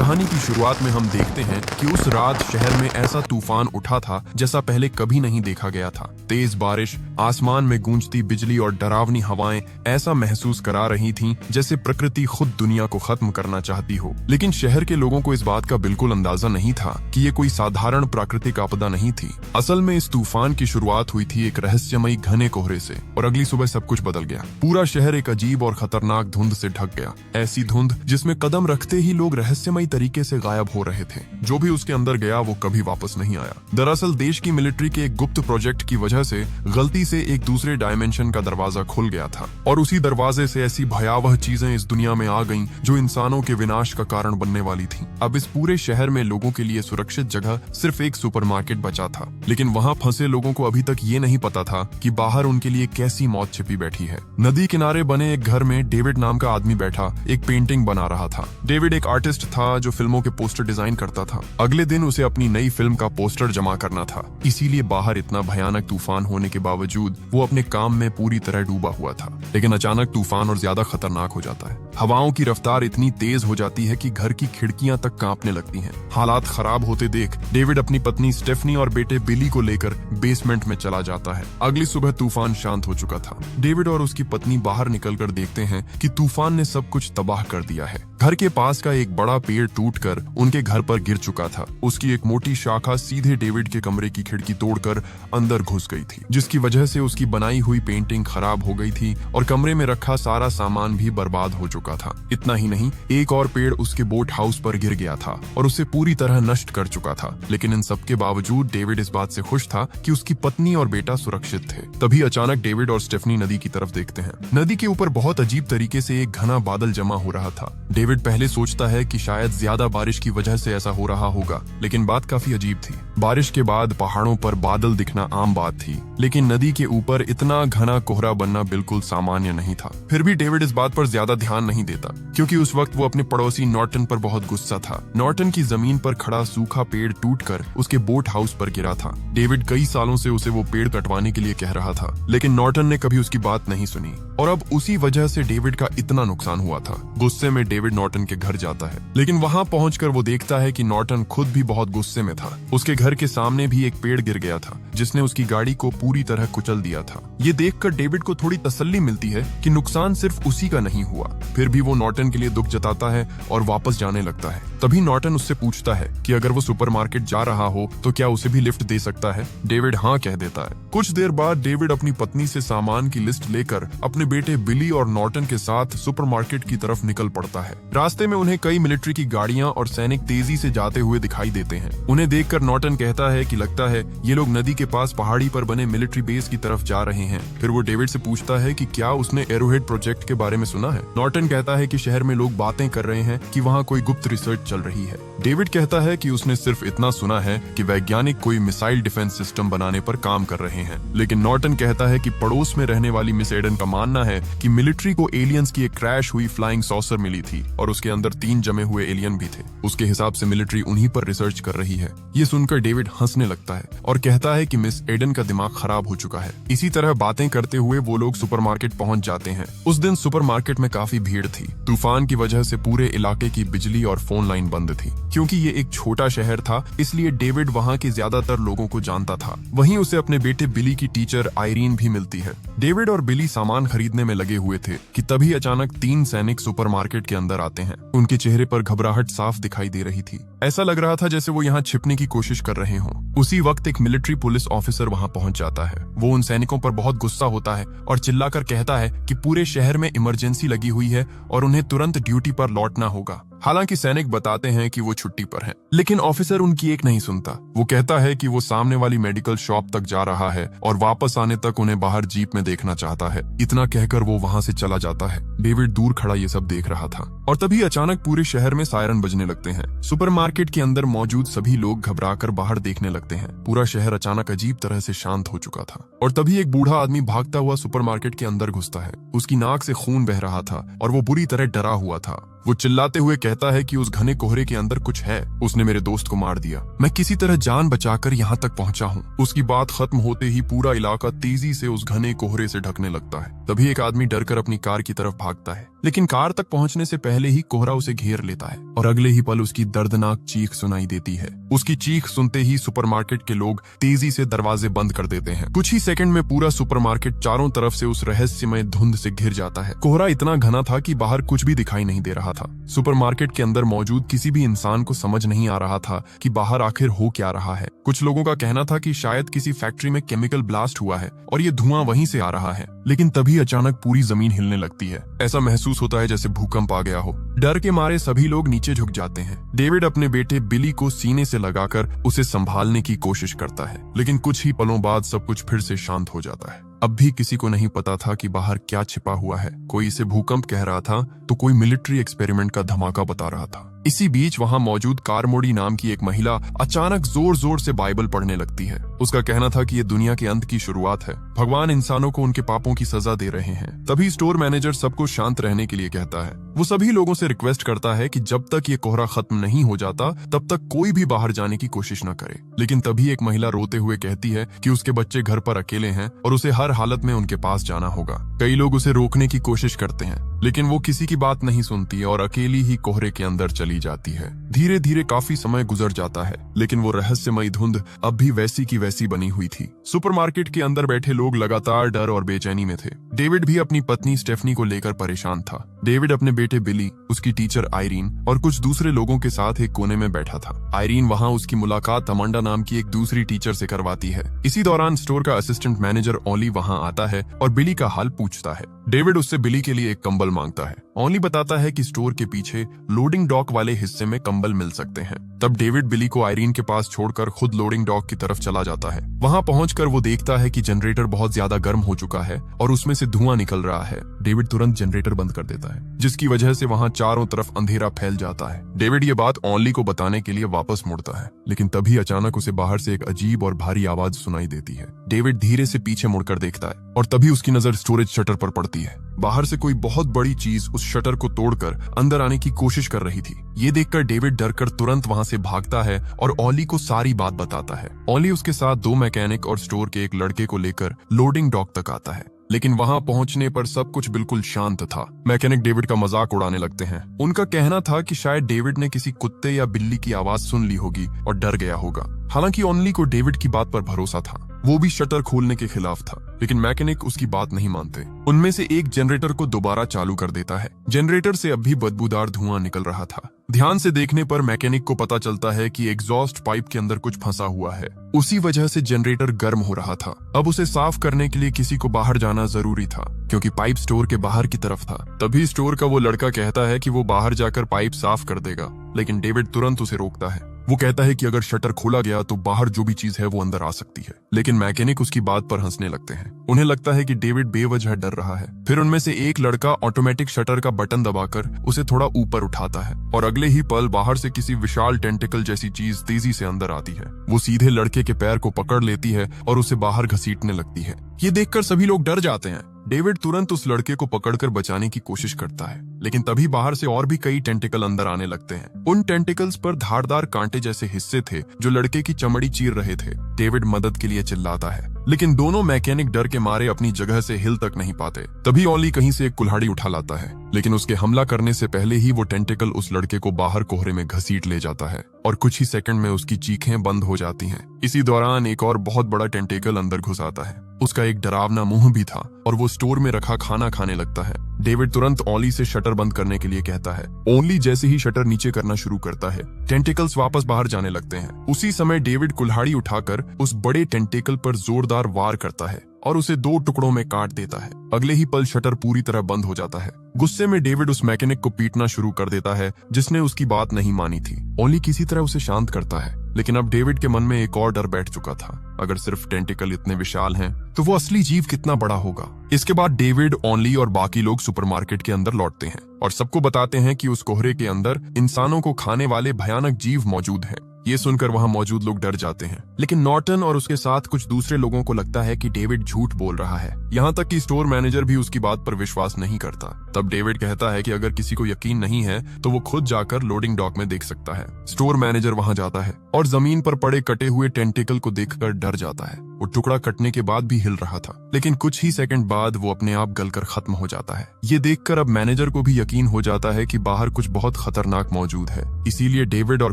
कहानी की शुरुआत में हम देखते हैं कि उस रात शहर में ऐसा तूफान उठा था जैसा पहले कभी नहीं देखा गया था। तेज बारिश, आसमान में गूंजती बिजली और डरावनी हवाएं ऐसा महसूस करा रही थीं जैसे प्रकृति खुद दुनिया को खत्म करना चाहती हो। लेकिन शहर के लोगों को इस बात का बिल्कुल अंदाजा नहीं था कि ये कोई साधारण प्राकृतिक आपदा नहीं थी। असल में इस तूफान की शुरुआत हुई थी एक रहस्यमयी घने कोहरे से और अगली सुबह सब कुछ बदल गया। पूरा शहर एक अजीब और खतरनाक धुंध से ढक गया, ऐसी धुंध जिसमें कदम रखते ही लोग रहस्यमयी तरीके से गायब हो रहे थे। जो भी उसके अंदर गया वो कभी वापस नहीं आया। दरअसल देश की मिलिट्री के एक गुप्त प्रोजेक्ट की वजह से गलती से एक दूसरे डायमेंशन का दरवाजा खुल गया था और उसी दरवाजे से ऐसी भयावह चीजें इस दुनिया में आ गईं जो इंसानों के विनाश का कारण बनने वाली थीं। अब इस पूरे शहर में लोगों के लिए सुरक्षित जगह सिर्फ एक सुपरमार्केट बचा था, लेकिन वहां फंसे लोगों को अभी तक ये नहीं पता था कि बाहर उनके लिए कैसी मौत छिपी बैठी है। नदी किनारे बने एक घर में डेविड नाम का आदमी बैठा एक पेंटिंग बना रहा था। डेविड एक आर्टिस्ट था जो फिल्मों के पोस्टर डिजाइन करता था। अगले दिन उसे अपनी नई फिल्म का पोस्टर जमा करना था, इसीलिए बाहर इतना भयानक तूफान होने के बावजूद वो अपने काम में पूरी तरह डूबा हुआ था। लेकिन अचानक तूफान और ज्यादा खतरनाक हो जाता है। हवाओं की रफ्तार इतनी तेज हो जाती है कि घर की खिड़कियां तक कांपने लगती हैं। हालात खराब होते देख डेविड अपनी पत्नी स्टेफनी और बेटे बिली को लेकर बेसमेंट में चला जाता है। अगली सुबह तूफान शांत हो चुका था। डेविड और उसकी पत्नी बाहर निकलकर देखते हैं कि तूफान ने सब कुछ तबाह कर दिया है। घर के पास का एक बड़ा पेड़ टूटकर उनके घर पर गिर चुका था। उसकी एक मोटी शाखा सीधे डेविड के कमरे की खिड़की तोड़कर अंदर घुस गई थी, जिसकी वजह से उसकी बनाई हुई पेंटिंग खराब हो गई थी और कमरे में रखा सारा सामान भी बर्बाद हो चुका था। इतना ही नहीं, एक और पेड़ उसके बोट हाउस पर गिर गया था और उसे पूरी तरह नष्ट कर चुका था। लेकिन इन सब के बावजूद डेविड इस बात से खुश था कि उसकी पत्नी और बेटा सुरक्षित थे। तभी अचानक डेविड और स्टेफनी नदी की तरफ देखते हैं। नदी के ऊपर बहुत अजीब तरीके से एक घना बादल जमा हो रहा था। डेविड पहले सोचता है कि शायद ज्यादा बारिश की वजह से ऐसा हो रहा होगा, लेकिन बात काफी अजीब थी। बारिश के बाद पहाड़ों पर बादल दिखना आम बात थी, लेकिन नदी के ऊपर इतना घना कोहरा बनना बिल्कुल सामान्य नहीं था। फिर भी डेविड इस बात पर ज्यादा ध्यान नहीं देता, क्योंकि उस वक्त वो अपने पड़ोसी नॉर्टन पर बहुत गुस्सा था। नॉर्टन की जमीन पर खड़ा सूखा पेड़ टूटकर उसके बोट हाउस पर गिरा था। डेविड कई सालों से उसे वो पेड़ कटवाने के लिए कह रहा था, लेकिन नॉर्टन ने कभी उसकी बात नहीं सुनी और अब उसी वजह से डेविड का इतना नुकसान हुआ था। गुस्से में डेविड नॉर्टन के घर जाता है, लेकिन वहां पहुंचकर वो देखता है कि नॉर्टन खुद भी बहुत गुस्से में था। उसके घर के सामने भी एक पेड़ गिर गया था जिसने उसकी गाड़ी को पूरी तरह कुचल दिया था। ये देखकर डेविड को थोड़ी तसल्ली मिलती है कि नुकसान सिर्फ उसी का नहीं हुआ। फिर भी वो नॉर्टन के लिए दुख जताता है और वापस जाने लगता है। तभी नॉर्टन उससे पूछता है कि अगर वो सुपरमार्केट जा रहा हो तो क्या उसे भी लिफ्ट दे सकता है। डेविड हाँ कह देता है। कुछ देर बाद डेविड अपनी पत्नी से सामान की लिस्ट लेकर अपने बेटे बिली और नॉर्टन के साथ सुपरमार्केट की तरफ निकल पड़ता है। रास्ते में उन्हें कई मिलिट्री की गाड़ियां और सैनिक तेजी से जाते हुए दिखाई देते हैं। उन्हें देखकर नॉर्टन कहता है कि लगता है ये लोग नदी के पास पहाड़ी पर बने मिलिट्री बेस की तरफ जा रहे हैं। फिर वो डेविड से पूछता है कि क्या उसने एरोहेड प्रोजेक्ट के बारे में सुना है। नॉर्टन कहता है कि शहर में लोग बातें कर रहे हैं कि वहाँ कोई गुप्त रिसर्च चल रही है। डेविड कहता है कि उसने सिर्फ इतना सुना है कि वैज्ञानिक कोई मिसाइल डिफेंस सिस्टम बनाने पर काम कर रहे हैं। लेकिन नॉर्टन कहता है कि पड़ोस में रहने वाली मिस एडन का मानना है कि मिलिट्री को एलियंस की एक क्रैश हुई फ्लाइंग सॉसर मिली थी और उसके अंदर 3 जमे हुए एलियन भी थे। उसके हिसाब से मिलिट्री उन्हीं पर रिसर्च कर रही है। ये सुनकर डेविड हंसने लगता है और कहता है कि मिस एडन का दिमाग खराब हो चुका है। इसी तरह बातें करते हुए वो लोग सुपरमार्केट पहुंच जाते हैं। उस दिन सुपरमार्केट में काफी भीड़ थी। तूफान की वजह से पूरे इलाके की बिजली और फोन लाइन बंद थी। क्योंकि ये एक छोटा शहर था, इसलिए डेविड वहाँ के ज्यादातर लोगों को जानता था। वहीं उसे अपने बेटे बिली की टीचर आयरीन भी मिलती है। डेविड और बिली सामान खरीदने में लगे हुए थे कि तभी अचानक 3 सैनिक सुपरमार्केट के अंदर आते हैं। उनके चेहरे पर घबराहट साफ दिखाई दे रही थी। ऐसा लग रहा था जैसे वो यहाँ छिपने की कोशिश कर रहे हों। उसी वक्त एक मिलिट्री पुलिस ऑफिसर वहाँ पहुंच जाता है। वो उन सैनिकों पर बहुत गुस्सा होता है और चिल्लाकर कहता है कि पूरे शहर में इमरजेंसी लगी हुई है और उन्हें तुरंत ड्यूटी पर लौटना होगा। हालांकि सैनिक बताते हैं कि वो छुट्टी पर हैं, लेकिन ऑफिसर उनकी एक नहीं सुनता। वो कहता है कि वो सामने वाली मेडिकल शॉप तक जा रहा है और वापस आने तक उन्हें बाहर जीप में देखना चाहता है। इतना कहकर वो वहां से चला जाता है। डेविड दूर खड़ा ये सब देख रहा था और तभी अचानक पूरे शहर में सायरन बजने लगते हैं। सुपरमार्केट के अंदर मौजूद सभी लोग घबराकर बाहर देखने लगते हैं। पूरा शहर अचानक अजीब तरह से शांत हो चुका था और तभी एक बूढ़ा आदमी भागता हुआ सुपरमार्केट के अंदर घुसता है। उसकी नाक से खून बह रहा था और वो बुरी तरह डरा हुआ था। वो चिल्लाते हुए कहता है कि उस घने कोहरे के अंदर कुछ है, उसने मेरे दोस्त को मार दिया, मैं किसी तरह जान बचाकर यहाँ तक पहुंचा हूँ। उसकी बात खत्म होते ही पूरा इलाका तेजी से उस घने कोहरे से ढकने लगता है। तभी एक आदमी डरकर अपनी कार की तरफ भागता है, लेकिन कार तक पहुंचने से पहले ही कोहरा उसे घेर लेता है और अगले ही पल उसकी दर्दनाक चीख सुनाई देती है। उसकी चीख सुनते ही सुपरमार्केट के लोग तेजी से दरवाजे बंद कर देते हैं। कुछ ही सेकंड में पूरा सुपरमार्केट चारों तरफ से उस रहस्यमय धुंध से घिर जाता है। कोहरा इतना घना था कि बाहर कुछ भी दिखाई नहीं दे रहा था। सुपरमार्केट के अंदर मौजूद किसी भी इंसान को समझ नहीं आ रहा था कि बाहर आखिर हो क्या रहा है। कुछ लोगों का कहना था कि शायद किसी फैक्ट्री में केमिकल ब्लास्ट हुआ है और ये धुआं वहीं से आ रहा है, लेकिन तभी अचानक पूरी जमीन हिलने लगती है। ऐसा महसूस होता है जैसे भूकंप आ गया हो। डर के मारे सभी लोग नीचे झुक जाते हैं। डेविड अपने बेटे बिली को सीने से लगाकर उसे संभालने की कोशिश करता है, लेकिन कुछ ही पलों बाद सब कुछ फिर से शांत हो जाता है। अब भी किसी को नहीं पता था कि बाहर क्या छिपा हुआ है। कोई इसे भूकंप कह रहा था तो कोई मिलिट्री एक्सपेरिमेंट का धमाका बता रहा था। इसी बीच वहां मौजूद कारमोडी नाम की एक महिला अचानक जोर जोर से बाइबल पढ़ने लगती है। उसका कहना था कि ये दुनिया के अंत की शुरुआत है, भगवान इंसानों को उनके पापों की सजा दे रहे हैं। तभी स्टोर मैनेजर सबको शांत रहने के लिए कहता है। वो सभी लोगों से रिक्वेस्ट करता है कि जब तक ये कोहरा खत्म नहीं हो जाता तब तक कोई भी बाहर जाने की कोशिश न करे। लेकिन तभी एक महिला रोते हुए कहती है कि उसके बच्चे घर पर अकेले हैं और उसे हर हालत में उनके पास जाना होगा। कई लोग उसे रोकने की कोशिश करते हैं, लेकिन वो किसी की बात नहीं सुनती और अकेली ही कोहरे के अंदर चली जाती है। धीरे धीरे काफी समय गुजर जाता है, लेकिन वो रहस्यमयी धुंध अब भी वैसी की वैसी बनी हुई थी। सुपरमार्केट के अंदर बैठे लोग लगातार डर और बेचैनी में थे। डेविड भी अपनी पत्नी स्टेफनी को लेकर परेशान था। डेविड अपने बेटे बिली, उसकी टीचर आयरीन और कुछ दूसरे लोगों के साथ एक कोने में बैठा था। आयरीन वहां उसकी मुलाकात अमांडा नाम की एक दूसरी टीचर से करवाती है। इसी दौरान स्टोर का असिस्टेंट मैनेजर ओली वहां आता है और बिली का हाल पूछता है। डेविड उससे बिली के लिए एक कंबल मांगता है। ओली बताता है कि स्टोर के पीछे लोडिंग डॉक वाले हिस्से में कंबल मिल सकते हैं। तब डेविड बिली को आयरीन के पास छोड़कर खुद लोडिंग डॉक की तरफ चला जाता है। वहां पहुंचकर वो देखता है कि जनरेटर बहुत ज्यादा गर्म हो चुका है और उसमें से धुआं निकल रहा है। डेविड तुरंत जनरेटर बंद कर देता है, जिसकी वजह से वहां चारों तरफ अंधेरा फैल जाता है। डेविड ये बात ओली को बताने के लिए वापस मुड़ता है, लेकिन तभी अचानक उसे बाहर से एक अजीब और भारी आवाज सुनाई देती है। डेविड धीरे से पीछे मुड़कर देखता है और तभी उसकी नजर स्टोरेज शटर पर पड़ती है। बाहर से कोई बहुत बड़ी चीज उस शटर को तोड़कर अंदर आने की कोशिश कर रही थी। ये देखकर डेविड डरकर तुरंत वहां से भागता है और ओली को सारी बात बताता है। ओली उसके साथ दो मैकेनिक और स्टोर के एक लड़के को लेकर लोडिंग डॉक तक आता है, लेकिन वहां पहुंचने पर सब कुछ बिल्कुल शांत था। मैकेनिक डेविड का मजाक उड़ाने लगते हैं। उनका कहना था कि शायद डेविड ने किसी कुत्ते या बिल्ली की आवाज सुन ली होगी और डर गया होगा। हालांकि ओनली को डेविड की बात पर भरोसा था। वो भी शटर खोलने के खिलाफ था, लेकिन मैकेनिक उसकी बात नहीं मानते। उनमें से एक जनरेटर को दोबारा चालू कर देता है। जनरेटर से अब भी बदबूदार धुआं निकल रहा था। ध्यान से देखने पर मैकेनिक को पता चलता है कि एग्जॉस्ट पाइप के अंदर कुछ फंसा हुआ है। उसी वजह से जनरेटर गर्म हो रहा था। अब उसे साफ करने के लिए किसी को बाहर जाना जरूरी था, क्योंकि पाइप स्टोर के बाहर की तरफ था। तभी स्टोर का वो लड़का कहता है कि वो बाहर जाकर पाइप साफ कर देगा, लेकिन डेविड तुरंत उसे रोकता है। वो कहता है कि अगर शटर खोला गया तो बाहर जो भी चीज है वो अंदर आ सकती है, लेकिन मैकेनिक उसकी बात पर हंसने लगते हैं। उन्हें लगता है कि डेविड बेवजह डर रहा है। फिर उनमें से एक लड़का ऑटोमेटिक शटर का बटन दबाकर उसे थोड़ा ऊपर उठाता है और अगले ही पल बाहर से किसी विशाल टेंटिकल जैसी चीज तेजी से अंदर आती है। वो सीधे लड़के के पैर को पकड़ लेती है और उसे बाहर घसीटने लगती है। ये देखकर सभी लोग डर जाते हैं। डेविड तुरंत उस लड़के को पकड़कर बचाने की कोशिश करता है, लेकिन तभी बाहर से और भी कई टेंटिकल अंदर आने लगते हैं। उन टेंटिकल्स पर धारदार कांटे जैसे हिस्से थे जो लड़के की चमड़ी चीर रहे थे। डेविड मदद के लिए चिल्लाता है, लेकिन दोनों मैकेनिक डर के मारे अपनी जगह से हिल तक नहीं पाते। तभी ओली कहीं से एक कुल्हाड़ी उठा लाता है, लेकिन उसके हमला करने से पहले ही वो टेंटिकल उस लड़के को बाहर कोहरे में घसीट ले जाता है और कुछ ही सेकंड में उसकी चीखें बंद हो जाती हैं। इसी दौरान एक और बहुत बड़ा टेंटिकल अंदर घुस आता है। उसका एक डरावना मुंह भी था और वो स्टोर में रखा खाना खाने लगता है। डेविड तुरंत ओली से शटर बंद करने के लिए कहता है। ओली जैसे ही शटर नीचे करना शुरू करता है, टेंटिकल्स वापस बाहर जाने लगते हैं। उसी समय डेविड कुल्हाड़ी उठाकर उस बड़े टेंटिकल पर जोरदार वार करता है और उसे दो टुकड़ों में काट देता है। अगले ही पल शटर पूरी तरह बंद हो जाता है। गुस्से में डेविड उस मैकेनिक को पीटना शुरू कर देता है जिसने उसकी बात नहीं मानी थी। ओली किसी तरह उसे शांत करता है, लेकिन अब डेविड के मन में एक और डर बैठ चुका था। अगर सिर्फ टेंटिकल इतने विशाल हैं, तो वो असली जीव कितना बड़ा होगा। इसके बाद डेविड, ओनली और बाकी लोग सुपरमार्केट के अंदर लौटते हैं और सबको बताते हैं कि उस कोहरे के अंदर इंसानों को खाने वाले भयानक जीव मौजूद हैं। ये सुनकर वहां मौजूद लोग डर जाते हैं, लेकिन नॉर्टन और उसके साथ कुछ दूसरे लोगों को लगता है कि डेविड झूठ बोल रहा है। यहाँ तक कि स्टोर मैनेजर भी उसकी बात पर विश्वास नहीं करता। तब डेविड कहता है कि अगर किसी को यकीन नहीं है तो वो खुद जाकर लोडिंग डॉक में देख सकता है। स्टोर मैनेजर वहां जाता है और जमीन पर पड़े कटे हुए टेंटिकल को देखकर डर जाता है। वो टुकड़ा कटने के बाद भी हिल रहा था, लेकिन कुछ ही सेकंड बाद वो अपने आप गलकर खत्म हो जाता है। ये देखकर अब मैनेजर को भी यकीन हो जाता है कि बाहर कुछ बहुत खतरनाक मौजूद है। इसीलिए डेविड और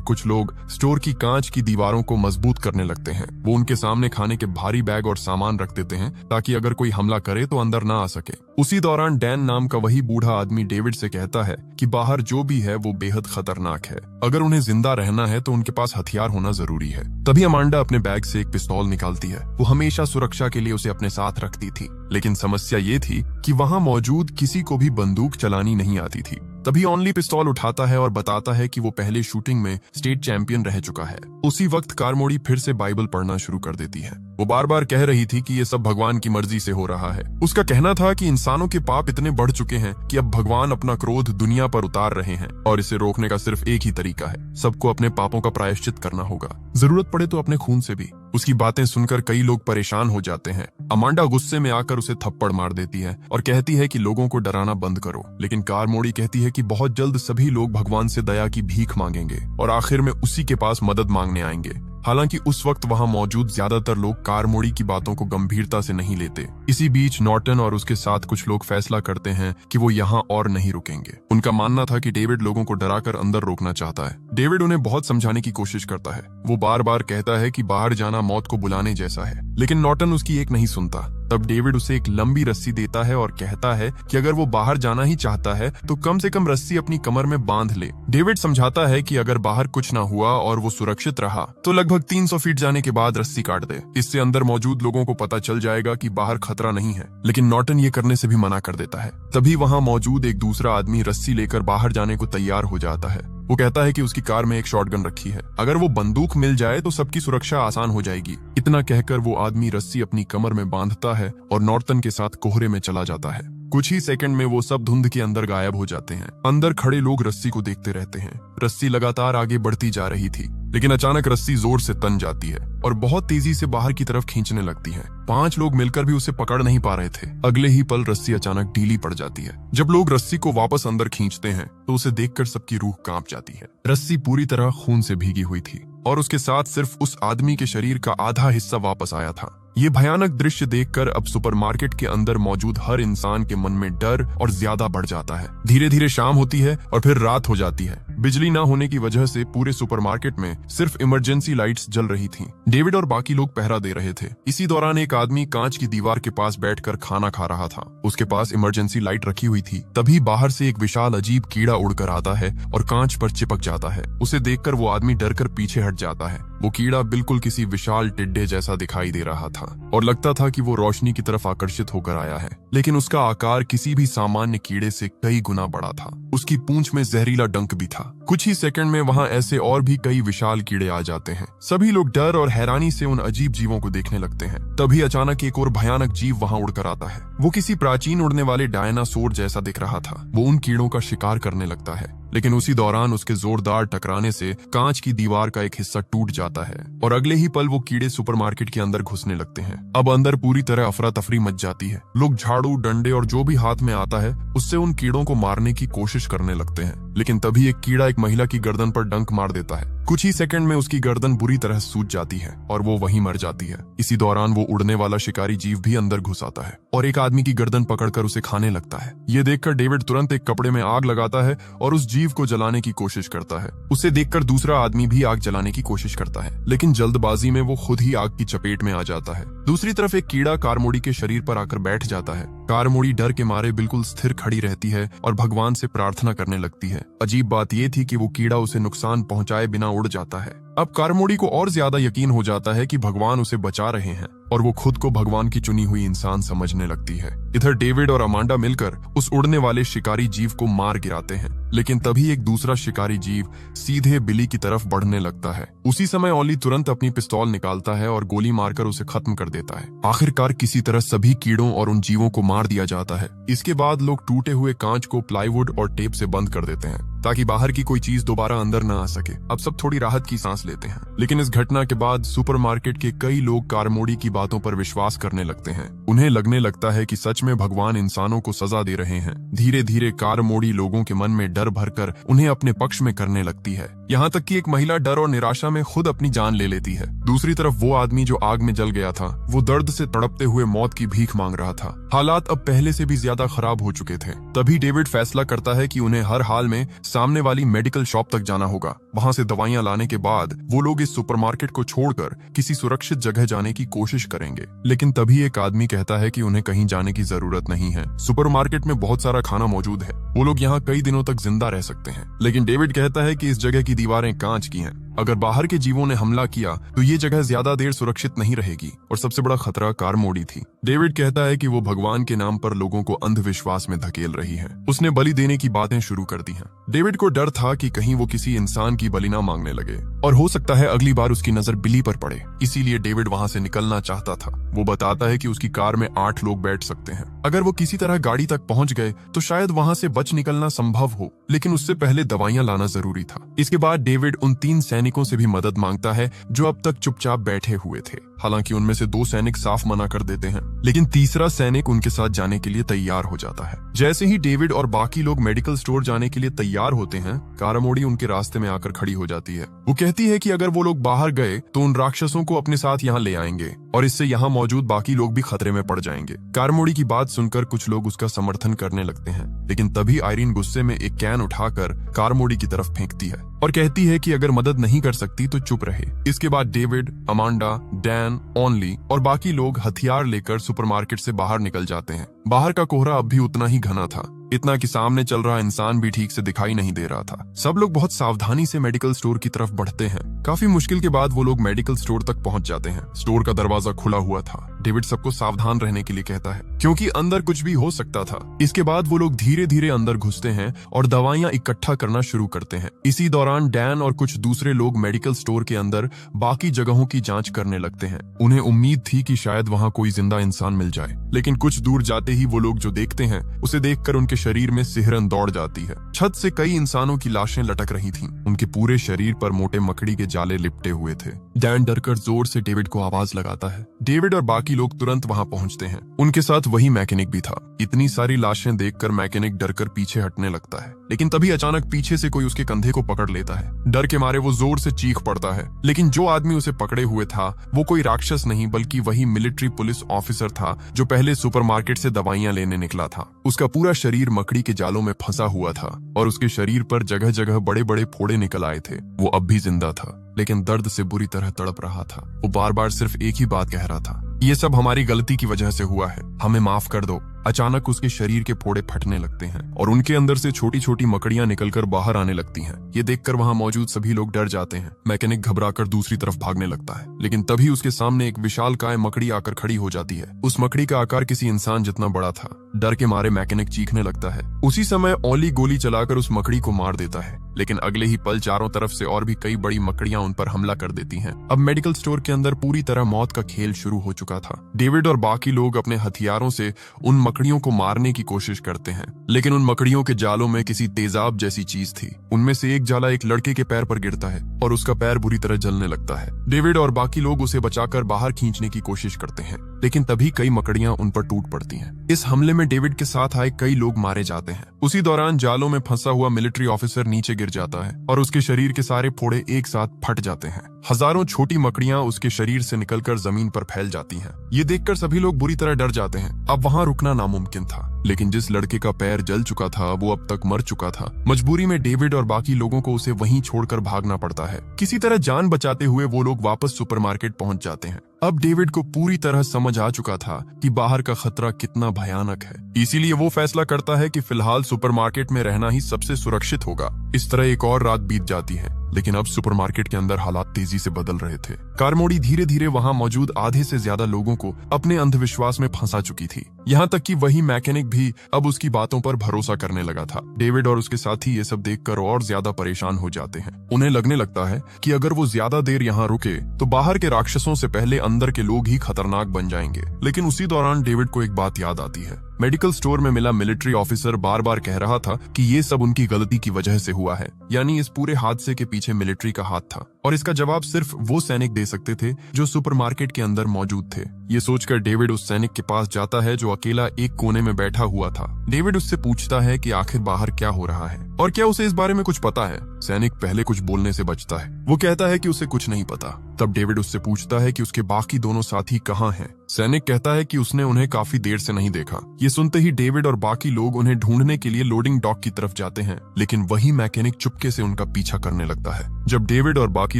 कुछ लोग स्टोर की कांच की दीवारों को मजबूत करने लगते हैं। वो उनके सामने खाने के भारी बैग और सामान रख देते हैं ताकि अगर कोई हमला करे तो अंदर ना आ सके। उसी दौरान डैन नाम का वही बूढ़ा आदमी डेविड से कहता है कि बाहर जो भी है वो बेहद खतरनाक है। अगर उन्हें जिंदा रहना है तो उनके पास हथियार होना जरूरी है। तभी अमांडा अपने बैग से एक पिस्तौल निकालती है। वो हमेशा सुरक्षा के लिए उसे अपने साथ रखती थी, लेकिन समस्या ये थी कि वहां मौजूद किसी को भी बंदूक चलानी नहीं आती थी। तभी ऑनली पिस्तौल उठाता है और बताता है कि वो पहले शूटिंग में स्टेट चैंपियन रह चुका है। उसी वक्त कारमोड़ी फिर से बाइबल पढ़ना शुरू कर देती है। वो बार बार कह रही थी कि ये सब भगवान की मर्जी से हो रहा है। उसका कहना था कि इंसानों के पाप इतने बढ़ चुके हैं कि अब भगवान अपना क्रोध दुनिया पर उतार रहे हैं और इसे रोकने का सिर्फ एक ही तरीका है, सबको अपने पापों का प्रायश्चित करना होगा, जरूरत पड़े तो अपने खून से भी। उसकी बातें सुनकर कई लोग परेशान हो जाते हैं। अमांडा गुस्से में आकर उसे थप्पड़ मार देती है और कहती है कि लोगों को डराना बंद करो, लेकिन कारमोड़ी कहती है कि बहुत जल्द सभी लोग भगवान से दया की भीख मांगेंगे और आखिर में उसी के पास मदद मांगने आएंगे। हालांकि उस वक्त वहां मौजूद ज्यादातर लोग कारमोड़ी की बातों को गंभीरता से नहीं लेते। इसी बीच नॉर्टन और उसके साथ कुछ लोग फैसला करते हैं कि वो यहाँ और नहीं रुकेंगे। उनका मानना था कि डेविड लोगों को डराकर अंदर रोकना चाहता है। डेविड उन्हें बहुत समझाने की कोशिश करता है। वो बार बार कहता है कि बाहर जाना मौत को बुलाने जैसा है, लेकिन नॉर्टन उसकी एक नहीं सुनता। तब डेविड उसे एक लंबी रस्सी देता है और कहता है कि अगर वो बाहर जाना ही चाहता है तो कम से कम रस्सी अपनी कमर में बांध ले। डेविड समझाता है कि अगर बाहर कुछ ना हुआ और वो सुरक्षित रहा तो लगभग 300 फीट जाने के बाद रस्सी काट दे। इससे अंदर मौजूद लोगों को पता चल जाएगा कि बाहर खतरा नहीं है, लेकिन नॉर्टन ये करने से भी मना कर देता है। तभी वहां मौजूद एक दूसरा आदमी रस्सी लेकर बाहर जाने को तैयार हो जाता है। वो कहता है कि उसकी कार में एक शॉटगन रखी है, अगर वो बंदूक मिल जाए तो सबकी सुरक्षा आसान हो जाएगी। इतना कहकर वो आदमी रस्सी अपनी कमर में बांधता है और नॉर्टन के साथ कोहरे में चला जाता है। कुछ ही सेकंड में वो सब धुंध के अंदर गायब हो जाते हैं। अंदर खड़े लोग रस्सी को देखते रहते हैं। रस्सी लगातार आगे बढ़ती जा रही थी, लेकिन अचानक रस्सी जोर से तन जाती है और बहुत तेजी से बाहर की तरफ खींचने लगती है। 5 लोग मिलकर भी उसे पकड़ नहीं पा रहे थे। अगले ही पल रस्सी अचानक ढीली पड़ जाती है। जब लोग रस्सी को वापस अंदर खींचते हैं तो उसे देखकर सबकी रूह कांप जाती है। रस्सी पूरी तरह खून से भीगी हुई थी और उसके साथ सिर्फ उस आदमी के शरीर का आधा हिस्सा वापस आया था। ये भयानक दृश्य देखकर अब सुपरमार्केट के अंदर मौजूद हर इंसान के मन में डर और ज्यादा बढ़ जाता है। धीरे धीरे शाम होती है और फिर रात हो जाती है। बिजली ना होने की वजह से पूरे सुपरमार्केट में सिर्फ इमरजेंसी लाइट्स जल रही थीं। डेविड और बाकी लोग पहरा दे रहे थे। इसी दौरान एक आदमी कांच की दीवार के पास बैठकर खाना खा रहा था। उसके पास इमरजेंसी लाइट रखी हुई थी। तभी बाहर से एक विशाल अजीब कीड़ा उड़कर आता है और कांच पर चिपक जाता है। उसे देखकर वो आदमी डरकर पीछे हट जाता है। वो कीड़ा बिल्कुल किसी विशाल टिड्डे जैसा दिखाई दे रहा था और लगता था कि वो रोशनी की तरफ आकर्षित होकर आया है, लेकिन उसका आकार किसी भी सामान्य कीड़े से कई गुना बड़ा था। उसकी पूंछ में जहरीला डंक भी था। कुछ ही सेकंड में वहां ऐसे और भी कई विशाल कीड़े आ जाते हैं। सभी लोग डर और हैरानी से उन अजीब जीवों को देखने लगते हैं। तभी अचानक एक और भयानक जीव वहां उड़कर आता है। वो किसी प्राचीन उड़ने वाले डायनासोर जैसा दिख रहा था। वो उन कीड़ों का शिकार करने लगता है, लेकिन उसी दौरान उसके जोरदार टकराने से कांच की दीवार का एक हिस्सा टूट जाता है और अगले ही पल वो कीड़े सुपरमार्केट के अंदर घुसने लगते हैं। अब अंदर पूरी तरह अफरा तफरी मच जाती है। लोग झाड़ू, डंडे और जो भी हाथ में आता है उससे उन कीड़ों को मारने की कोशिश करने लगते हैं, लेकिन तभी एक कीड़ा एक महिला की गर्दन पर डंक मार देता है। कुछ ही सेकंड में उसकी गर्दन बुरी तरह सूज जाती है और वो वहीं मर जाती है। इसी दौरान वो उड़ने वाला शिकारी जीव भी अंदर घुस आता है और एक आदमी की गर्दन पकड़कर उसे खाने लगता है। ये देखकर डेविड तुरंत एक कपड़े में आग लगाता है और उस जीव को जलाने की कोशिश करता है। उसे देखकर दूसरा आदमी भी आग जलाने की कोशिश करता है, लेकिन जल्दबाजी में वो खुद ही आग की चपेट में आ जाता है। दूसरी तरफ एक कीड़ा कारमोड़ी के शरीर पर आकर बैठ जाता है। कारमोड़ी डर के मारे बिल्कुल स्थिर खड़ी रहती है और भगवान से प्रार्थना करने लगती है। अजीब बात ये थी कि वो कीड़ा उसे नुकसान पहुंचाए बिना उड़ जाता है। अब कारमोड़ी को और ज्यादा यकीन हो जाता है कि भगवान उसे बचा रहे हैं और वो खुद को भगवान की चुनी हुई इंसान समझने लगती है। इधर डेविड और अमांडा मिलकर उस उड़ने वाले शिकारी जीव को मार गिराते हैं, लेकिन तभी एक दूसरा शिकारी जीव सीधे बिली की तरफ बढ़ने लगता है। उसी समय ओली तुरंत अपनी पिस्तौल निकालता है और गोली मारकर उसे खत्म कर देता है। आखिरकार किसी तरह सभी कीड़ों और उन जीवों को मार दिया जाता है। इसके बाद लोग टूटे हुए कांच को प्लाईवुड और टेप से बंद कर देते हैं ताकि बाहर की कोई चीज दोबारा अंदर ना आ सके। अब सब थोड़ी राहत की सांस लेते हैं। लेकिन इस घटना के बाद सुपरमार्केट के कई लोग कारमोड़ी की बातों पर विश्वास करने लगते हैं। उन्हें लगने लगता है कि सच में भगवान इंसानों को सजा दे रहे हैं। धीरे धीरे कारमोड़ी लोगों के मन में डर भरकर उन्हें अपने पक्ष में करने लगती है। यहाँ तक कि एक महिला डर और निराशा में खुद अपनी जान ले लेती है। दूसरी तरफ वो आदमी जो आग में जल गया था, वो दर्द से तड़पते हुए मौत की भीख मांग रहा था। हालात अब पहले से भी ज्यादा खराब हो चुके थे। तभी डेविड फैसला करता है कि उन्हें हर हाल में सामने वाली मेडिकल शॉप तक जाना होगा। वहां से दवाइयां लाने के बाद वो लोग इस सुपरमार्केट को छोड़कर किसी सुरक्षित जगह जाने की कोशिश करेंगे। लेकिन तभी एक आदमी कहता है कि उन्हें कहीं जाने की जरूरत नहीं है। सुपरमार्केट में बहुत सारा खाना मौजूद है, वो लोग यहाँ कई दिनों तक जिंदा रह सकते हैं। लेकिन डेविड कहता है कि इस जगह की दीवारें कांच की हैं। अगर बाहर के जीवों ने हमला किया तो ये जगह ज्यादा देर सुरक्षित नहीं रहेगी। और सबसे बड़ा खतरा कारमोड़ी थी। डेविड कहता है कि वो भगवान के नाम पर लोगों को अंधविश्वास में धकेल रही है। उसने बलि देने की बातें शुरू कर दी हैं। डेविड को डर था कि कहीं वो किसी इंसान की बलि ना मांगने लगे और हो सकता है अगली बार उसकी नजर बिली पर पड़े। इसीलिए डेविड वहां से निकलना चाहता था। वो बताता है कि उसकी कार में 8 लोग बैठ सकते हैं। अगर वो किसी तरह गाड़ी तक पहुंच गए तो शायद वहां से बच निकलना संभव हो, लेकिन उससे पहले दवाइयां लाना जरूरी था। इसके बाद डेविड उन 3 सैनिकों से भी मदद मांगता है जो अब तक चुपचाप बैठे हुए थे। हालांकि उनमें से 2 सैनिक साफ मना कर देते हैं, लेकिन तीसरा सैनिक उनके साथ जाने के लिए तैयार हो जाता है। जैसे ही डेविड और बाकी लोग मेडिकल स्टोर जाने के लिए तैयार होते हैं, कारमोड़ी उनके रास्ते में आकर खड़ी हो जाती है। वो कहती है कि अगर वो लोग बाहर गए तो उन राक्षसों को अपने साथ यहाँ ले आएंगे और इससे यहाँ मौजूद बाकी लोग भी खतरे में पड़ जाएंगे। कारमोड़ी की बात सुनकर कुछ लोग उसका समर्थन करने लगते हैं, लेकिन तभी आयरीन गुस्से में एक कैन उठाकर कारमोड़ी की तरफ फेंकती है और कहती है कि अगर मदद नहीं कर सकती तो चुप रहे। इसके बाद डेविड, अमांडा, डैन, ओनली और बाकी लोग हथियार लेकर सुपरमार्केट से बाहर निकल जाते हैं। बाहर का कोहरा अब भी उतना ही घना था, इतना कि सामने चल रहा इंसान भी ठीक से दिखाई नहीं दे रहा था। सब लोग बहुत सावधानी से मेडिकल स्टोर की तरफ बढ़ते हैं। काफी मुश्किल के बाद वो लोग मेडिकल स्टोर तक पहुंच जाते हैं। स्टोर का दरवाजा खुला हुआ था। डेविड सबको सावधान रहने के लिए कहता है क्योंकि अंदर कुछ भी हो सकता था। इसके बाद वो लोग धीरे धीरे अंदर घुसते हैं और दवाइयां इकट्ठा करना शुरू करते हैं। इसी दौरान डैन और कुछ दूसरे लोग मेडिकल स्टोर के अंदर बाकी जगहों की जांच करने लगते हैं। उन्हें उम्मीद थी कि शायद वहां कोई जिंदा इंसान मिल जाए, लेकिन कुछ दूर जाते ही वो लोग जो देखते हैं उसे देखकर उनके शरीर में सिहरन दौड़ जाती है। छत से कई इंसानों की लाशें लटक रही थीं। उनके पूरे शरीर पर मोटे मकड़ी के जाले लिपटे हुए थे। डैन डरकर जोर से डेविड को आवाज लगाता है। डेविड और बाकी लोग तुरंत वहां पहुंचते हैं। उनके साथ वही मैकेनिक भी था। इतनी सारी लाशें देखकर मैकेनिक डरकर पीछे हटने लगता है, लेकिन तभी अचानक पीछे से कोई उसके कंधे को पकड़ लेता है। डर के मारे वो जोर से चीख पड़ता है, लेकिन जो आदमी उसे पकड़े हुए था वो कोई राक्षस नहीं बल्कि वही मिलिट्री पुलिस ऑफिसर था जो पहले सुपरमार्केट से दवाइयां लेने निकला था। उसका पूरा शरीर मकड़ी के जालों में फंसा हुआ था और उसके शरीर पर जगह जगह बड़े बड़े फोड़े निकल आए थे। वो अब भी जिंदा था, लेकिन दर्द से बुरी तरह तड़प रहा था। वो बार बार सिर्फ एक ही बात कह रहा था, ये सब हमारी गलती की वजह से हुआ है, हमें माफ कर दो। अचानक उसके शरीर के फोड़े फटने लगते हैं और उनके अंदर से छोटी छोटी मकड़ियां निकलकर बाहर आने लगती हैं। ये देखकर वहां मौजूद सभी लोग डर जाते हैं। मैकेनिक घबराकर दूसरी तरफ भागने लगता है, लेकिन तभी उसके सामने एक विशालकाय मकड़ी आकर खड़ी हो जाती है। उस मकड़ी का आकार किसी इंसान जितना बड़ा था। डर के मारे मैकेनिक चीखने लगता है। उसी समय ओली गोली चलाकर उस मकड़ी को मार देता है, लेकिन अगले ही पल चारों तरफ से और भी कई बड़ी मकड़ियां उन पर हमला कर देती हैं। अब मेडिकल स्टोर के अंदर पूरी तरह मौत का खेल शुरू हो चुका था। डेविड और बाकी लोग अपने हथियारों से उन मकड़ियों को मारने की कोशिश करते हैं, लेकिन उन मकड़ियों के जालों में किसी तेजाब जैसी चीज थी। उनमें से एक जाला एक लड़के के पैर पर गिरता है और उसका पैर बुरी तरह जलने लगता है। डेविड और बाकी लोग उसे बचाकर बाहर खींचने की कोशिश करते हैं, लेकिन तभी कई मकड़ियां उन पर टूट पड़ती हैं। इस हमले में डेविड के साथ आए कई लोग मारे जाते हैं। उसी दौरान जालों में फंसा हुआ मिलिट्री ऑफिसर नीचे गिर जाता है और उसके शरीर के सारे फोड़े एक साथ फट जाते हैं। हजारों छोटी मकड़ियां उसके शरीर से निकलकर जमीन पर फैल जाती हैं। ये देखकर सभी लोग बुरी तरह डर जाते हैं। अब वहां रुकना नामुमकिन था, लेकिन जिस लड़के का पैर जल चुका था वो अब तक मर चुका था। मजबूरी में डेविड और बाकी लोगों को उसे वहीं छोड़कर भागना पड़ता है। किसी तरह जान बचाते हुए वो लोग वापस सुपरमार्केट पहुंच जाते हैं। अब डेविड को पूरी तरह समझ आ चुका था कि बाहर का खतरा कितना भयानक है, इसीलिए वो फैसला करता है कि फिलहाल सुपरमार्केट में रहना ही सबसे सुरक्षित होगा। इस तरह एक और रात बीत जाती है। लेकिन अब सुपरमार्केट के अंदर हालात तेजी से बदल रहे थे। कारमोड़ी धीरे धीरे वहां मौजूद आधे से ज्यादा लोगों को अपने अंधविश्वास में फंसा चुकी थी। यहाँ तक कि वही मैकेनिक भी अब उसकी बातों पर भरोसा करने लगा था। डेविड और उसके साथी ये सब देखकर और ज्यादा परेशान हो जाते हैं। उन्हें लगने लगता है कि अगर वो ज्यादा देर यहाँ रुके तो बाहर के राक्षसों से पहले अंदर के लोग ही खतरनाक बन जाएंगे। लेकिन उसी दौरान डेविड को एक बात याद आती है। मेडिकल स्टोर में मिला मिलिट्री ऑफिसर बार बार कह रहा था कि ये सब उनकी गलती की वजह से हुआ है, यानी इस पूरे हादसे के पीछे मिलिट्री का हाथ था। और इसका जवाब सिर्फ वो सैनिक दे सकते थे जो सुपरमार्केट के अंदर मौजूद थे। ये सोचकर डेविड उस सैनिक के पास जाता है जो अकेला एक कोने में बैठा हुआ था। डेविड उससे पूछता है कि आखिर बाहर क्या हो रहा है और क्या उसे इस बारे में कुछ पता है। सैनिक पहले कुछ बोलने से बचता है। वो कहता है कि उसे कुछ नहीं पता। तब डेविड उससे पूछता है कि उसके बाकी दोनों साथी कहाँ हैं। सैनिक कहता है कि उसने उन्हें काफी देर से नहीं देखा। ये सुनते ही डेविड और बाकी लोग उन्हें ढूंढने के लिए लोडिंग डॉक की तरफ जाते हैं, लेकिन वही मैकेनिक चुपके से उनका पीछा करने लगता है। जब डेविड और बाकी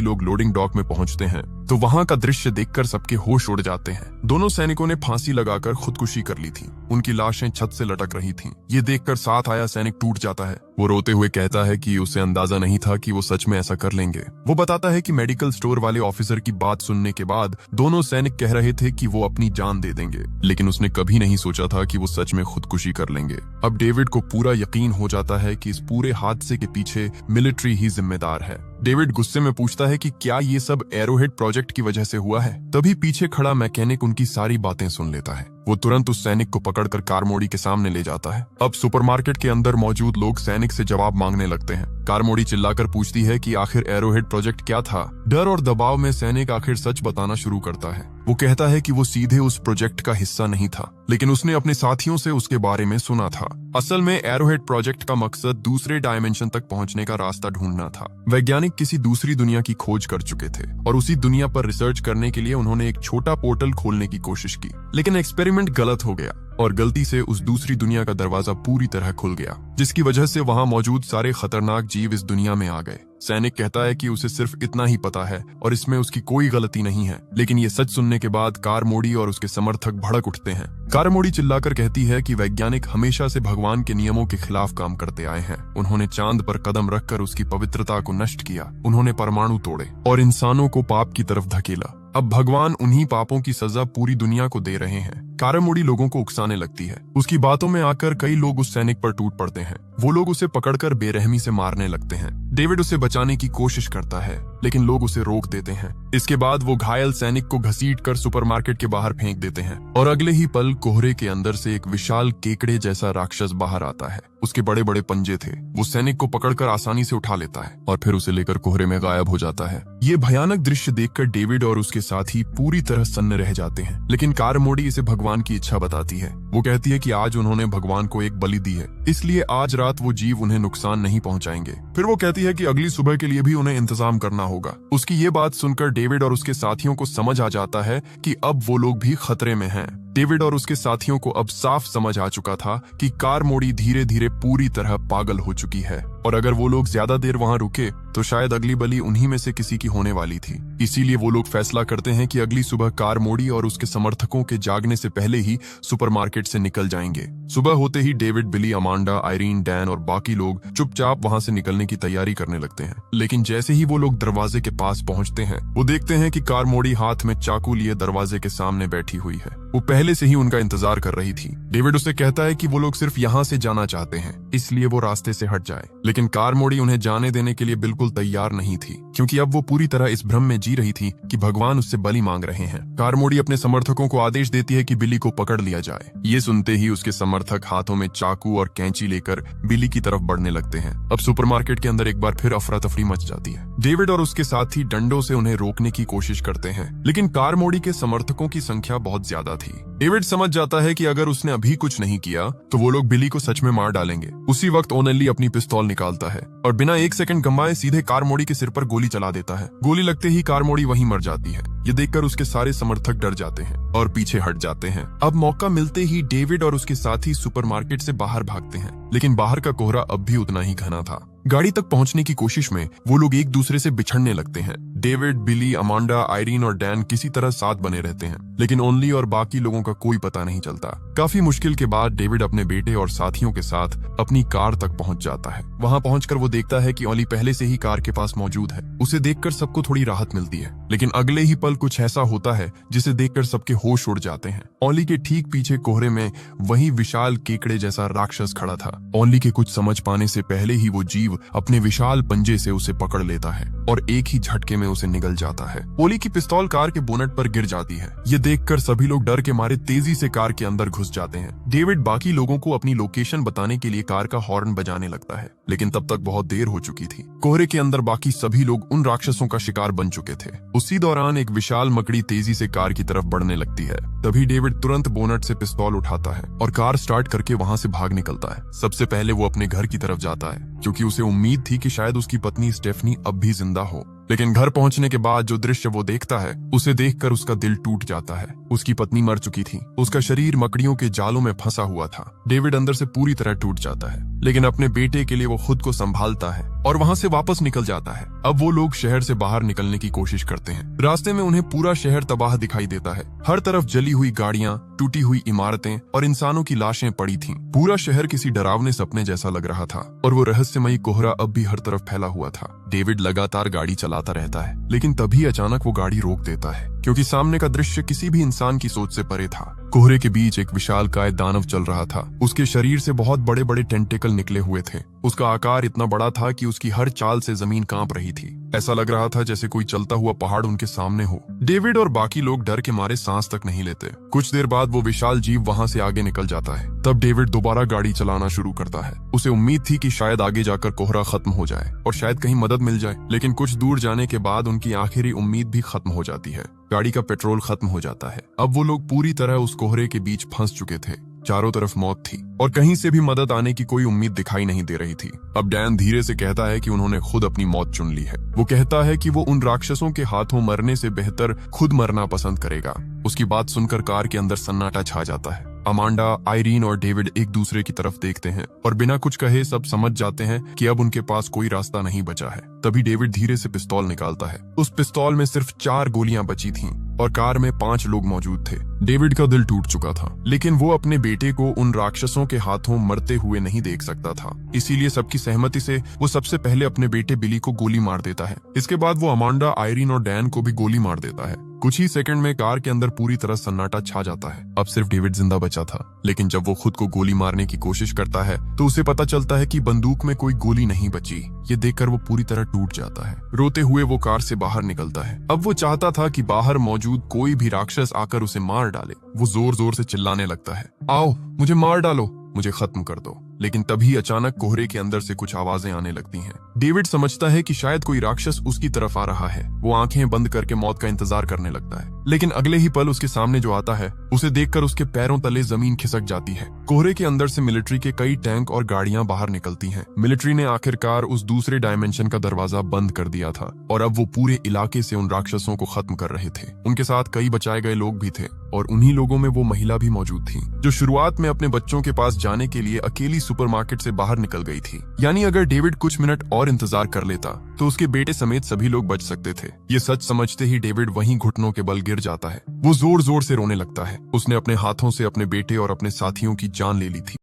लोग लोडिंग डॉक में पहुंचते हैं तो वहां का दृश्य देखकर सबके होश उड़ जाते हैं। दोनों सैनिकों ने फांसी लगाकर खुदकुशी कर ली थी। उनकी लाशें छत से लटक रही थीं। ये देखकर साथ आया सैनिक टूट जाता है। वो रोते हुए कहता है कि उसे अंदाजा नहीं था कि वो सच में ऐसा कर लेंगे। वो बताता है कि मेडिकल स्टोर वाले ऑफिसर की बात सुनने के बाद दोनों सैनिक कह रहे थे कि वो अपनी जान दे देंगे, लेकिन उसने कभी नहीं सोचा था कि वो सच में खुदकुशी कर लेंगे। अब डेविड को पूरा यकीन हो जाता है कि इस पूरे हादसे के पीछे मिलिट्री ही जिम्मेदार है। डेविड गुस्से में पूछता है कि क्या ये सब एरोहेड प्रोजेक्ट की वजह से हुआ है। तभी पीछे खड़ा मैकेनिक उनकी सारी बातें सुन लेता है। वो तुरंत उस सैनिक को पकड़कर कारमोड़ी के सामने ले जाता है। अब सुपरमार्केट के अंदर मौजूद लोग सैनिक से जवाब मांगने लगते हैं। कारमोड़ी चिल्लाकर पूछती है कि आखिर एरोहेड प्रोजेक्ट क्या था। डर और दबाव में सैनिक आखिर सच बताना शुरू करता है। वो कहता है कि वो सीधे उस प्रोजेक्ट का हिस्सा नहीं था, लेकिन उसने अपने साथियों से उसके बारे में सुना था। असल में एरोहेड प्रोजेक्ट का मकसद दूसरे डायमेंशन तक पहुंचने का रास्ता ढूंढना था। वैज्ञानिक किसी दूसरी दुनिया की खोज कर चुके थे और उसी दुनिया पर रिसर्च करने के लिए उन्होंने एक छोटा पोर्टल खोलने की कोशिश की, लेकिन एक्सपेरिमेंट गलत हो गया और गलती से उस दूसरी दुनिया का दरवाजा पूरी तरह खुल गया, जिसकी वजह से वहां मौजूद सारे खतरनाक जीव इस दुनिया में आ गए। सैनिक कहता है कि उसे सिर्फ इतना ही पता है और इसमें उसकी कोई गलती नहीं है, लेकिन ये सच सुनने के बाद कारमोड़ी और उसके समर्थक भड़क उठते हैं। कारमोड़ी चिल्लाकर कहती है कि वैज्ञानिक हमेशा से भगवान के नियमों के खिलाफ काम करते आए हैं। उन्होंने चांद पर कदम रखकर उसकी पवित्रता को नष्ट किया, उन्होंने परमाणु तोड़े और इंसानों को पाप की तरफ धकेला। अब भगवान उन्हीं पापों की सजा पूरी दुनिया को दे रहे हैं। कारमोड़ी लोगों को उकसाने लगती है। उसकी बातों में आकर कई लोग उस सैनिक पर टूट पड़ते हैं। वो लोग उसे पकड़कर बेरहमी से मारने लगते हैं। डेविड उसे बचाने की कोशिश करता है, लेकिन लोग उसे रोक देते हैं। इसके बाद वो घायल सैनिक को घसीटकर सुपरमार्केट के बाहर फेंक देते हैं और अगले ही पल कोहरे के अंदर से एक विशाल केकड़े जैसा राक्षस बाहर आता है। उसके बड़े बड़े पंजे थे। वो सैनिक को पकड़कर आसानी से उठा लेता है और फिर उसे लेकर कोहरे में गायब हो जाता है। ये भयानक दृश्य देखकर डेविड और उसके साथी पूरी तरह सन्न रह जाते हैं, लेकिन कारमोड़ी इसे भगवान की इच्छा बताती है। वो कहती है कि आज उन्होंने भगवान को एक बलि दी है, इसलिए आज रात वो जीव उन्हें नुकसान नहीं पहुंचाएंगे। फिर वो कहती है कि अगली सुबह के लिए भी उन्हें इंतजाम करना होगा। उसकी ये बात सुनकर डेविड और उसके साथियों को समझ आ जाता है कि अब वो लोग भी खतरे में हैं। डेविड और उसके साथियों को अब साफ समझ आ चुका था कि कारमोड़ी धीरे धीरे पूरी तरह पागल हो चुकी है और अगर वो लोग ज्यादा देर वहां रुके तो शायद अगली बलि उन्हीं में से किसी की होने वाली थी। इसीलिए वो लोग फैसला करते हैं कि अगली सुबह कारमोड़ी और उसके समर्थकों के जागने से पहले ही सुपरमार्केट से निकल जाएंगे। सुबह होते ही डेविड, बिली, अमांडा, आयरीन, डैन और बाकी लोग चुपचाप वहां से निकलने की तैयारी करने लगते हैं। लेकिन जैसे ही वो लोग दरवाजे के पास पहुंचते हैं, वो देखते हैं कि कारमोड़ी हाथ में चाकू लिए दरवाजे के सामने बैठी हुई है। वो पहले से ही उनका इंतजार कर रही थी। डेविड उसे कहता है कि वो लोग सिर्फ यहाँ से जाना चाहते हैं, इसलिए वो रास्ते से हट जाए। लेकिन कारमोड़ी उन्हें जाने देने के लिए बिल्कुल तैयार नहीं थी, क्योंकि अब वो पूरी तरह इस भ्रम में जी रही थी कि भगवान उससे बलि मांग रहे हैं। कारमोड़ी अपने समर्थकों को आदेश देती है कि बिली को पकड़ लिया जाए। ये सुनते ही उसके समर्थक हाथों में चाकू और कैंची लेकर बिली की तरफ बढ़ने लगते हैं। अब सुपरमार्केट के अंदर एक बार फिर अफरा तफरी मच जाती है। डेविड और उसके साथी डंडों से उन्हें रोकने की कोशिश करते हैं, लेकिन कारमोड़ी के समर्थकों की संख्या बहुत ज्यादा थी। डेविड समझ जाता है कि अगर उसने अभी कुछ नहीं किया तो वो लोग बिली को सच में मार डालेंगे। उसी वक्त ओनेली अपनी पिस्तौल निकालता है और बिना एक सेकंड गंवाए सीधे कारमोड़ी के सिर पर गोली चला देता है। गोली लगते ही कारमोड़ी वहीं मर जाती है। ये देखकर उसके सारे समर्थक डर जाते हैं और पीछे हट जाते हैं। अब मौका मिलते ही डेविड और उसके साथी सुपरमार्केट से बाहर भागते हैं, लेकिन बाहर का कोहरा अब भी उतना ही घना था। गाड़ी तक पहुंचने की कोशिश में वो लोग एक दूसरे से बिछड़ने लगते हैं। डेविड, बिली, अमांडा, आयरीन और डैन किसी तरह साथ बने रहते हैं, लेकिन ओनली और बाकी लोगों का कोई पता नहीं चलता। काफी मुश्किल के बाद डेविड अपने बेटे और साथियों के साथ अपनी कार तक पहुंच जाता है। वहां पहुंचकर वो देखता है कि ओली पहले से ही कार के पास मौजूद है। उसे देखकर सबको थोड़ी राहत मिलती है, लेकिन अगले ही पल कुछ ऐसा होता है जिसे देखकर सबके होश उड़ जाते हैं। ओली के ठीक पीछे कोहरे में वही विशाल केकड़े जैसा राक्षस खड़ा था। ओली के कुछ समझ पाने से पहले ही वो जीव अपने विशाल पंजे से उसे पकड़ लेता है और एक ही झटके में उसे निगल जाता है। ओली की पिस्तौल कार के बोनट पर गिर जाती है। ये देखकर सभी लोग डर के मारे तेजी से कार के अंदर घुस जाते हैं। डेविड बाकी लोगों को अपनी लोकेशन बताने के लिए कार का हॉर्न बजाने लगता है, लेकिन तब तक बहुत देर हो चुकी थी। कोहरे के अंदर बाकी सभी लोग उन राक्षसों का शिकार बन चुके थे। उसी दौरान एक विशाल मकड़ी तेजी से कार की तरफ बढ़ने लगती है। तभी डेविड तुरंत बोनट से पिस्तौल उठाता है और कार स्टार्ट करके वहां से भाग निकलता है। सबसे पहले वो अपने घर की तरफ जाता है, क्योंकि उसे उम्मीद थी कि शायद उसकी पत्नी स्टेफनी अब भी जिंदा हो। लेकिन घर पहुंचने के बाद जो दृश्य वो देखता है, उसे देखकर उसका दिल टूट जाता है। उसकी पत्नी मर चुकी थी, उसका शरीर मकड़ियों के जालों में फंसा हुआ था। डेविड अंदर से पूरी तरह टूट जाता है, लेकिन अपने बेटे के लिए वो खुद को संभालता है और वहां से वापस निकल जाता है। अब वो लोग शहर से बाहर निकलने की कोशिश करते हैं। रास्ते में उन्हें पूरा शहर तबाह दिखाई देता है। हर तरफ जली हुई गाड़ियां, टूटी हुई इमारतें और इंसानों की लाशें पड़ी थीं। पूरा शहर किसी डरावने सपने जैसा लग रहा था और वो रहस्यमयी कोहरा अब भी हर तरफ फैला हुआ था। डेविड लगातार गाड़ी चलाता रहता है, लेकिन तभी अचानक वो गाड़ी रोक देता है, क्योंकि सामने का दृश्य किसी भी इंसान की सोच से परे था। कोहरे के बीच एक विशालकाय दानव चल रहा था। उसके शरीर से बहुत बड़े बड़े टेंटिकल निकले हुए थे। उसका आकार इतना बड़ा था कि उसकी हर चाल से जमीन कांप रही थी। ऐसा लग रहा था जैसे कोई चलता हुआ पहाड़ उनके सामने हो। डेविड और बाकी लोग डर के मारे सांस तक नहीं लेते। कुछ देर बाद वो विशाल जीव वहां से आगे निकल जाता है। तब डेविड दोबारा गाड़ी चलाना शुरू करता है। उसे उम्मीद थी कि शायद आगे जाकर कोहरा खत्म हो जाए और शायद कहीं मदद मिल जाए, लेकिन कुछ दूर जाने के बाद उनकी आखिरी उम्मीद भी खत्म हो जाती है। गाड़ी का पेट्रोल खत्म हो जाता है। अब वो लोग पूरी तरह उस कोहरे के बीच फंस चुके थे। चारों तरफ मौत थी और कहीं से भी मदद आने की कोई उम्मीद दिखाई नहीं दे रही थी। अब डैन धीरे से कहता है कि उन्होंने खुद अपनी मौत चुन ली है। वो कहता है कि वो उन राक्षसों के हाथों मरने से बेहतर खुद मरना पसंद करेगा। उसकी बात सुनकर कार के अंदर सन्नाटा छा जाता है। अमांडा, आयरीन और डेविड एक दूसरे की तरफ देखते हैं और बिना कुछ कहे सब समझ जाते हैं कि अब उनके पास कोई रास्ता नहीं बचा है। तभी डेविड धीरे से पिस्तौल निकालता है। उस पिस्तौल में सिर्फ 4 गोलियां बची थीं और कार में 5 लोग मौजूद थे। डेविड का दिल टूट चुका था, लेकिन वो अपने बेटे को उन राक्षसों के हाथों मरते हुए नहीं देख सकता था। इसीलिए सबकी सहमति से वो सबसे पहले अपने बेटे बिली को गोली मार देता है। इसके बाद वो अमांडा, आयरीन और डैन को भी गोली मार देता है। कुछ ही सेकंड में कार के अंदर पूरी तरह सन्नाटा छा जाता है। अब सिर्फ डेविड जिंदा बचा था, लेकिन जब वो खुद को गोली मारने की कोशिश करता है तो उसे पता चलता है कि बंदूक में कोई गोली नहीं बची। ये देखकर वो पूरी तरह टूट जाता है। रोते हुए वो कार से बाहर निकलता है। अब वो चाहता था कि बाहर मौजूद कोई भी राक्षस आकर उसे मार डाले। वो जोर जोर से चिल्लाने लगता है, आओ मुझे मार डालो, मुझे खत्म कर दो। लेकिन तभी अचानक कोहरे के अंदर से कुछ आवाजें आने लगती हैं। डेविड समझता है कि शायद कोई राक्षस उसकी तरफ आ रहा है। वो आंखें बंद करके मौत का इंतजार करने लगता है, लेकिन अगले ही पल उसके सामने जो आता है उसे देखकर उसके पैरों तले जमीन खिसक जाती है। कोहरे के अंदर से मिलिट्री के कई टैंक और गाड़ियां बाहर निकलती हैं। मिलिट्री ने आखिरकार उस दूसरे डायमेंशन का दरवाजा बंद कर दिया था और अब वो पूरे इलाके से उन राक्षसों को खत्म कर रहे थे। उनके साथ कई बचाए गए लोग भी थे और उन्हीं लोगों में वो महिला भी मौजूद थी, जो शुरुआत में अपने बच्चों के पास जाने के लिए अकेली सुपरमार्केट से बाहर निकल गई थी। यानी अगर डेविड कुछ मिनट और इंतजार कर लेता तो उसके बेटे समेत सभी लोग बच सकते थे। ये सच समझते ही डेविड वहीं घुटनों के बल गिर जाता है। वो जोर जोर से रोने लगता है। उसने अपने हाथों से अपने बेटे और अपने साथियों की जान ले ली थी।